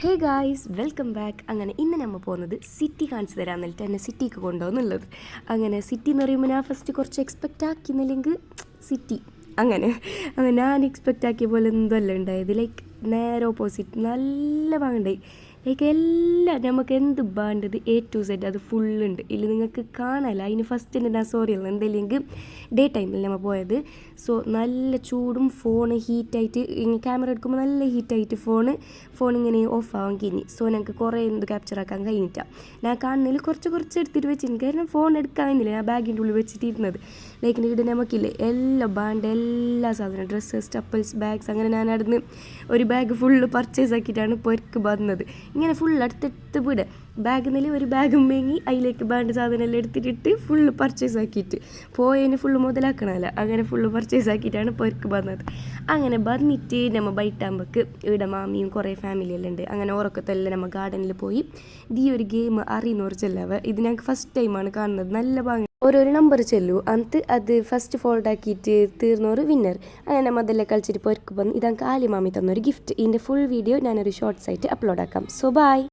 Hey guys welcome back. അങ്ങനെ ഇന്ന് നമ്മൾ പോകുന്നത് സിറ്റി കാണിച്ചു തരാൻ എന്നിട്ട് എന്നെ സിറ്റിക്ക് കൊണ്ടുപോകുന്നുള്ളത്. അങ്ങനെ സിറ്റി എന്ന് പറയുമ്പോൾ ഞാൻ ഫസ്റ്റ് കുറച്ച് എക്സ്പെക്റ്റ് ആക്കിയെന്നില്ലെങ്കിൽ സിറ്റി അങ്ങനെ ഞാൻ എക്സ്പെക്റ്റ് ആക്കിയ പോലെ എന്തല്ല ഉണ്ടായത്. ലൈക്ക് നേരെ ഓപ്പോസിറ്റ് നല്ല വാങ്ങണ്ടായി. ലൈക്ക് എല്ലാം നമുക്ക് എന്ത് വേണ്ടത് A to Z അത് ഫുള്ളുണ്ട്. ഇല്ല നിങ്ങൾക്ക് കാണാമല്ല. അതിന് ഫസ്റ്റ് തന്നെ ഞാൻ സോറി അല്ല എന്തെങ്കിലും ഡേ ടൈമിൽ നമ്മൾ പോയത്. സോ നല്ല ചൂടും ഫോണ് ഹീറ്റായിട്ട് ഇങ്ങനെ ക്യാമറ എടുക്കുമ്പോൾ നല്ല ഹീറ്റായിട്ട് ഫോൺ ഇങ്ങനെ ഓഫ് ആവാൻ കഴിഞ്ഞു. സോ ഞങ്ങൾക്ക് കുറേ എന്ത് ക്യാപ്ചർ ആക്കാൻ കഴിഞ്ഞിട്ടാണ്. ഞാൻ കാണുന്നതിൽ കുറച്ച് എടുത്തിട്ട് വെച്ചിരുന്നു. കാരണം ഫോൺ എടുക്കാൻ കഴിഞ്ഞില്ല. ഞാൻ ബാഗിൻ്റെ ഉള്ളിൽ വെച്ചിട്ടിരുന്നത്. ലൈക്ക് ഇവിടെ നമുക്കില്ലേ എല്ലാ ബാൻഡ് എല്ലാ സാധനവും ഡ്രസ്സ് സ്റ്റപ്പൽസ് ബാഗ്സ് അങ്ങനെ ഞാൻ അവിടുന്ന് ഒരു ബാഗ് ഫുള്ള് പർച്ചേസ് ആക്കിയിട്ടാണ് പൊരക്ക് വന്നത്. ഇങ്ങനെ ഫുൾ അടുത്തെടുത്ത് വിടുക ബാഗിൽ നിന്ന് ഒരു ബാഗും വാങ്ങി അതിലേക്ക് ബാൻഡ് സാധനം എല്ലാം എടുത്തിട്ട് ഫുള്ള് പർച്ചേസ് ആക്കിയിട്ട് പോയതിന് ഫുള്ള് മുതലാക്കണമല്ല. അങ്ങനെ ഫുള്ള് പർച്ചേസ് ആക്കിയിട്ടാണ് പൊരക്ക് വന്നത്. അങ്ങനെ വന്നിട്ട് നമ്മൾ ബൈറ്റാകുമ്പോൾക്ക് ഇവിടെ മാമിയും കുറേ ഫാമിലിയെല്ലാം ഉണ്ട്. അങ്ങനെ ഉറക്കത്തെല്ലാം നമ്മൾ ഗാർഡനിൽ പോയി ഈ ഒരു ഗെയിം അറിയുന്നവർ ചെല്ലാവ. ഇത് ഞങ്ങൾക്ക് ഫസ്റ്റ് ടൈമാണ് കാണുന്നത്. നല്ല ഭാഗം ഓരോരോ നമ്പർ ചെല്ലു എന്നിട്ട് അത് ഫസ്റ്റ് ഫോൾഡ് ആക്കിയിട്ട് തീർന്നൊരു വിന്നർ. അങ്ങനെ അതെല്ലാം കളിച്ചിട്ട് പൊരക്ക് വന്ന് ഇതാണ് ആലി മാമി തന്നൊരു ഗിഫ്റ്റ്. ഇതിൻ്റെ ഫുൾ വീഡിയോ ഞാനൊരു ഷോർട്സ് ആയിട്ട് അപ്ലോഡ് ആക്കാം. So by.